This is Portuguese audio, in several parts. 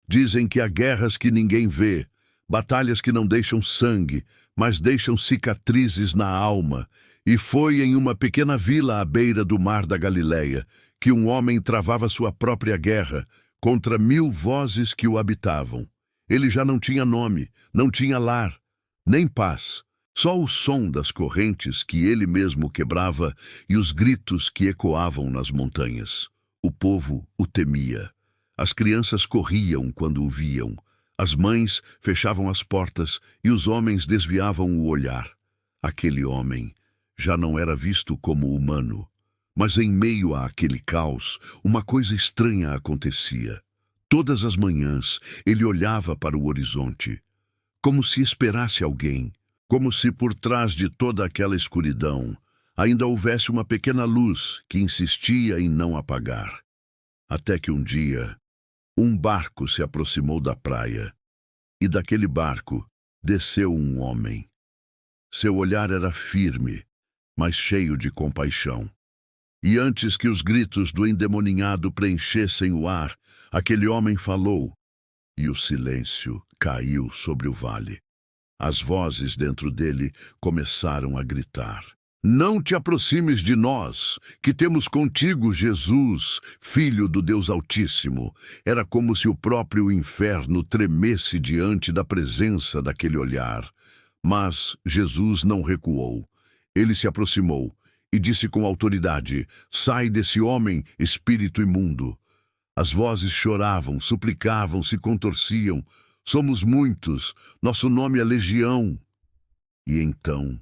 Dizem que há guerras que ninguém vê, batalhas que não deixam sangue, mas deixam cicatrizes na alma. E foi em uma pequena vila à beira do mar da Galileia que um homem travava sua própria guerra contra 1000 vozes que o habitavam. Ele já não tinha nome, não tinha lar, nem paz. Só o som das correntes que ele mesmo quebrava e os gritos que ecoavam nas montanhas. O povo o temia. As crianças corriam quando o viam. As mães fechavam as portas e os homens desviavam o olhar. Aquele homem já não era visto como humano. Mas em meio àquele caos, uma coisa estranha acontecia. Todas as manhãs, ele olhava para o horizonte, como se esperasse alguém, como se por trás de toda aquela escuridão ainda houvesse uma pequena luz que insistia em não apagar. Até que um dia, um barco se aproximou da praia, e daquele barco desceu um homem. Seu olhar era firme, mas cheio de compaixão. E antes que os gritos do endemoninhado preenchessem o ar, aquele homem falou, e o silêncio caiu sobre o vale. As vozes dentro dele começaram a gritar. Não te aproximes de nós, que temos contigo Jesus, Filho do Deus Altíssimo. Era como se o próprio inferno tremesse diante da presença daquele olhar. Mas Jesus não recuou. Ele se aproximou e disse com autoridade, sai desse homem, espírito imundo. As vozes choravam, suplicavam, se contorciam. Somos muitos, nosso nome é Legião. E então,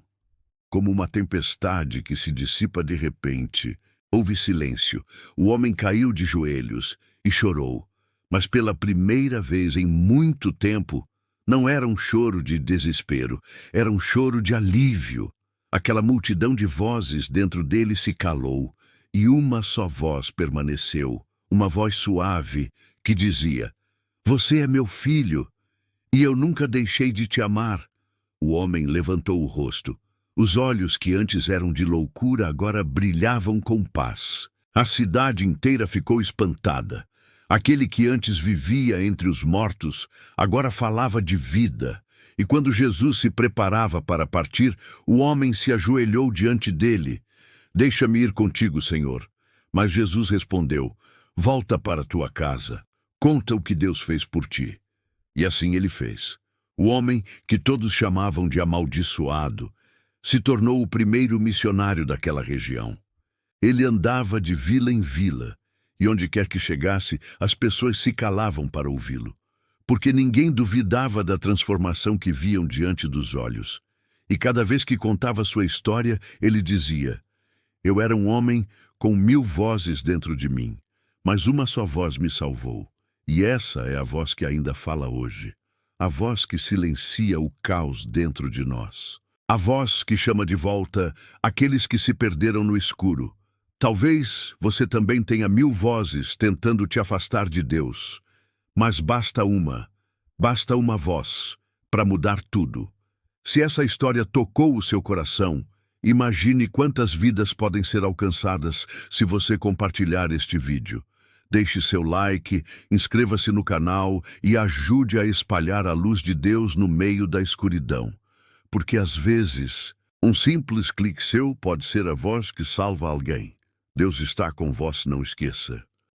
como uma tempestade que se dissipa de repente, houve silêncio. O homem caiu de joelhos e chorou. Mas pela primeira vez em muito tempo, não era um choro de desespero, era um choro de alívio. Aquela multidão de vozes dentro dele se calou, e uma só voz permaneceu, uma voz suave que dizia, você é meu filho, e eu nunca deixei de te amar. O homem levantou o rosto. Os olhos que antes eram de loucura agora brilhavam com paz. A cidade inteira ficou espantada. Aquele que antes vivia entre os mortos, agora falava de vida. E quando Jesus se preparava para partir, o homem se ajoelhou diante dele. Deixa-me ir contigo, Senhor. Mas Jesus respondeu, volta para tua casa. Conta o que Deus fez por ti. E assim ele fez. O homem, que todos chamavam de amaldiçoado, se tornou o primeiro missionário daquela região. Ele andava de vila em vila, e onde quer que chegasse, as pessoas se calavam para ouvi-lo, porque ninguém duvidava da transformação que viam diante dos olhos. E cada vez que contava sua história, ele dizia, eu era um homem com 1000 vozes dentro de mim, mas uma só voz me salvou. E essa é a voz que ainda fala hoje, a voz que silencia o caos dentro de nós. A voz que chama de volta aqueles que se perderam no escuro. Talvez você também tenha 1000 vozes tentando te afastar de Deus, mas basta uma voz para mudar tudo. Se essa história tocou o seu coração, imagine quantas vidas podem ser alcançadas se você compartilhar este vídeo. Deixe seu like, inscreva-se no canal e ajude a espalhar a luz de Deus no meio da escuridão. Porque às vezes, um simples clique seu pode ser a voz que salva alguém. Deus está com vós, não esqueça.